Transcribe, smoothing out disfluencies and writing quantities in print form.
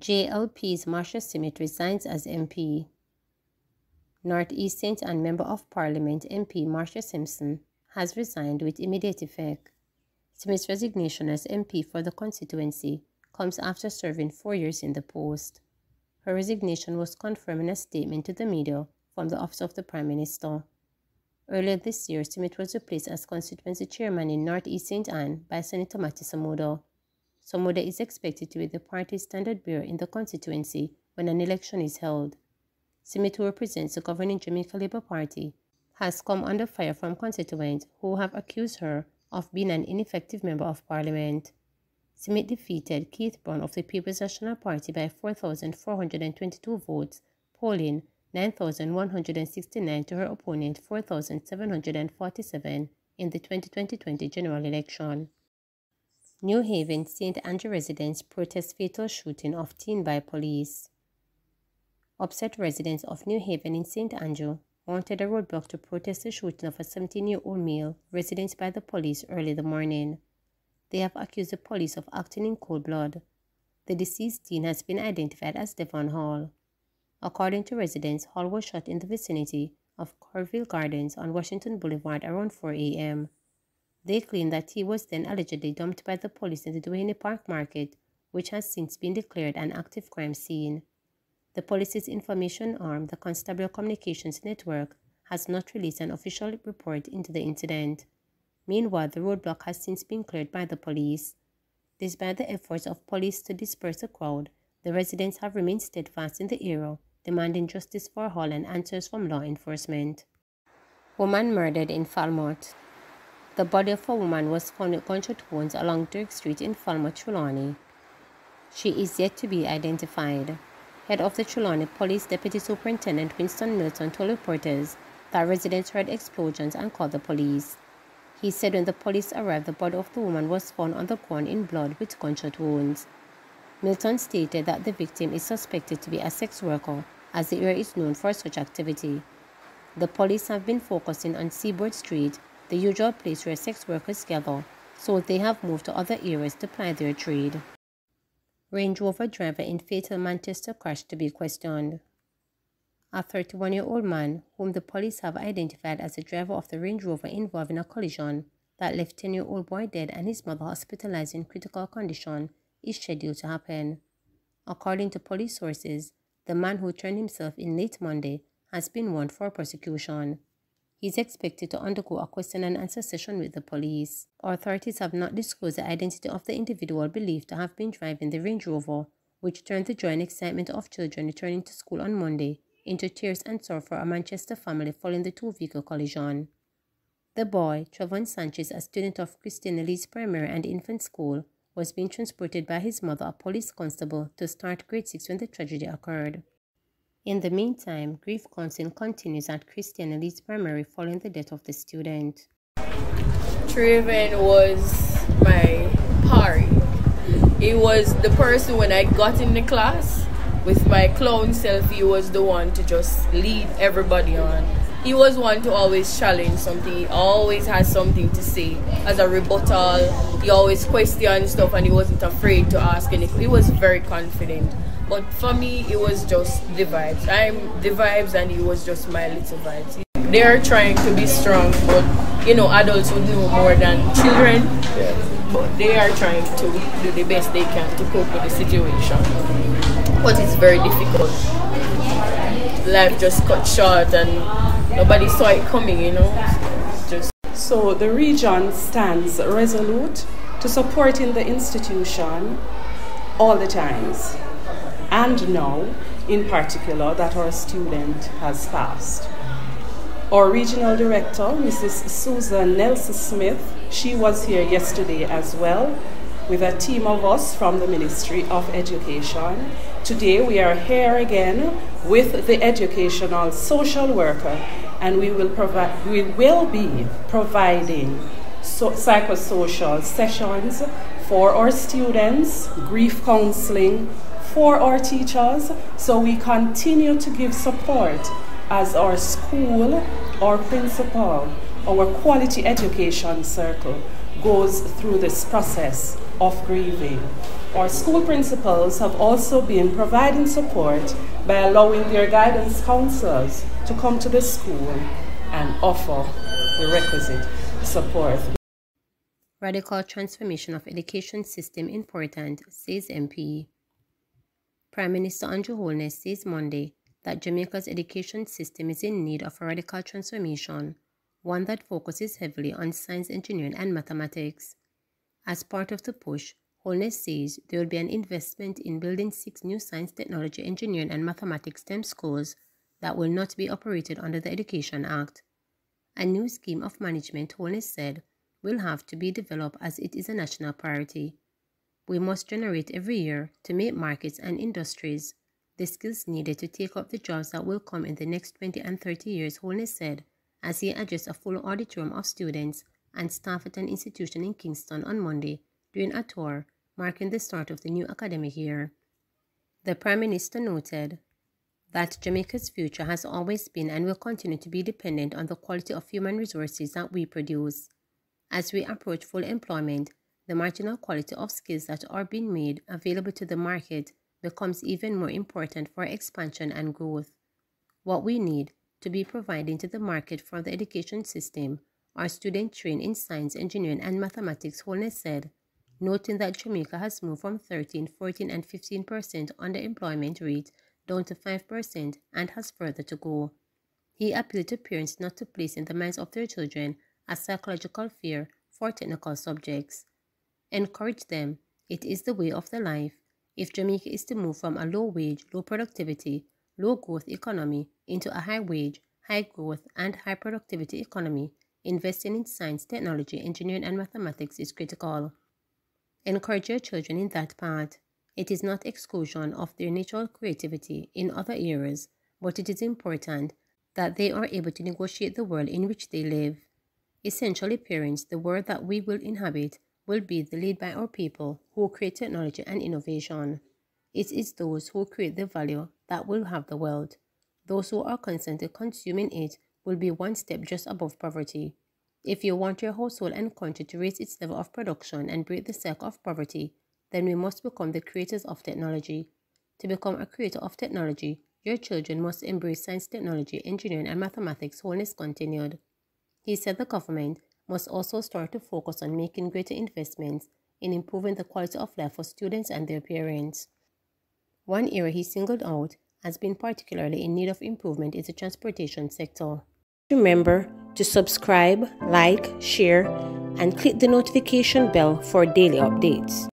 JLP's Marsha Simit resigns as MP. Northeast St. Anne Member of Parliament MP Marsha Simpson has resigned with immediate effect. Simit's resignation as MP for the constituency comes after serving 4 years in the post. Her resignation was confirmed in a statement to the media from the Office of the Prime Minister. Earlier this year, Simit was replaced as constituency chairman in Northeast St. Anne by Senator Matty Samuda. Samuda is expected to be the party's standard bearer in the constituency when an election is held. Simit, who represents the governing Jamaica Labour Party, has come under fire from constituents who have accused her of being an ineffective member of parliament. Simit defeated Keith Brown of the People's National Party by 4,422 votes, polling 9,169 to her opponent 4,747 in the 2020 general election. New Haven St. Andrew residents protest fatal shooting of teen by police. Upset residents of New Haven in St. Andrew mounted a roadblock to protest the shooting of a 17-year-old male resident by the police early the morning. They have accused the police of acting in cold blood. The deceased teen has been identified as Devon Hall. According to residents, Hall was shot in the vicinity of Corville Gardens on Washington Boulevard around 4 a.m. They claim that he was then allegedly dumped by the police in the Duhaney Park Market, which has since been declared an active crime scene. The police's information arm, the Constabulary Communications Network, has not released an official report into the incident. Meanwhile, the roadblock has since been cleared by the police. Despite the efforts of police to disperse the crowd, the residents have remained steadfast in the area, demanding justice for Hall and answers from law enforcement. Woman murdered in Falmouth. The body of a woman was found with gunshot wounds along Dirk Street in Falmouth, Trelawney. She is yet to be identified. Head of the Trelawney Police Deputy Superintendent Winston Milton told reporters that residents heard explosions and called the police. He said when the police arrived, the body of the woman was found on the ground in blood with gunshot wounds. Milton stated that the victim is suspected to be a sex worker, as the area is known for such activity. The police have been focusing on Seaboard Street, the usual place where sex workers gather, so they have moved to other areas to ply their trade. Range Rover driver in fatal Manchester crash to be questioned. A 31-year-old man, whom the police have identified as the driver of the Range Rover involved in a collision that left 10-year-old boy dead and his mother hospitalized in critical condition, is scheduled to happen. According to police sources, the man who turned himself in late Monday has been warned for prosecution. He is expected to undergo a question and answer session with the police. Authorities have not disclosed the identity of the individual believed to have been driving the Range Rover, which turned the joy and excitement of children returning to school on Monday into tears and sorrow for a Manchester family following the two-vehicle collision. The boy, Trevon Sanchez, a student of Christian Elise Primary and Infant School, was being transported by his mother, a police constable, to start grade 6 when the tragedy occurred. In the meantime, grief counseling continues at Christian Elite Primary following the death of the student. Trevon was my party. He was the person when I got in the class with my clown self, he was the one to just lead everybody on. He was one to always challenge something. He always has something to say as a rebuttal. He always questioned stuff and he wasn't afraid to ask anything. He was very confident. But for me, it was just the vibes. I'm the vibes and he was just my little vibes. They are trying to be strong, but you know, adults would know more than children. Yeah. But they are trying to do the best they can to cope with the situation. But it's very difficult. Life just cut short and nobody saw it coming, you know. So the region stands resolute to supporting the institution all the times. And now, in particular, that our student has passed. Our regional director, Mrs. Susan Nelson Smith, she was here yesterday as well with a team of us from the Ministry of Education. Today we are here again with the educational social worker, and we will be providing psychosocial sessions for our students, grief counseling for our teachers, so we continue to give support as our school, our principal, our quality education circle goes through this process of grieving. Our school principals have also been providing support by allowing their guidance counselors to come to the school and offer the requisite support. Radical transformation of education system important, says MP. Prime Minister Andrew Holness says Monday that Jamaica's education system is in need of a radical transformation, one that focuses heavily on science, engineering, and mathematics. As part of the push, Holness says there will be an investment in building 6 new science, technology, engineering, and mathematics STEM schools that will not be operated under the Education Act. A new scheme of management, Holness said, will have to be developed as it is a national priority. We must generate every year to make markets and industries the skills needed to take up the jobs that will come in the next 20 and 30 years, Holness said, as he addressed a full auditorium of students and staff at an institution in Kingston on Monday during a tour marking the start of the new academic year. The Prime Minister noted that Jamaica's future has always been and will continue to be dependent on the quality of human resources that we produce. As we approach full employment, the marginal quality of skills that are being made available to the market becomes even more important for expansion and growth. What we need to be providing to the market for the education system are students trained in science, engineering, and mathematics, Holness said, noting that Jamaica has moved from 13, 14, and 15% underemployment rate down to 5% and has further to go. He appealed to parents not to place in the minds of their children a psychological fear for technical subjects. Encourage them. It is the way of the life. If Jamaica is to move from a low-wage, low-productivity, low-growth economy into a high-wage, high-growth, and high-productivity economy, investing in science, technology, engineering, and mathematics is critical. Encourage your children in that path. It is not exclusion of their natural creativity in other areas, but it is important that they are able to negotiate the world in which they live. Essentially, parents, the world that we will inhabit will be led by our people who create technology and innovation. It is those who create the value that will have the wealth. Those who are constantly consuming it will be one step just above poverty. If you want your household and country to raise its level of production and break the cycle of poverty, then we must become the creators of technology. To become a creator of technology, your children must embrace science, technology, engineering, and mathematics, Holness continued. He said the government must also start to focus on making greater investments in improving the quality of life for students and their parents. One area he singled out as being particularly in need of improvement is the transportation sector. Remember to subscribe, like, share, and click the notification bell for daily updates.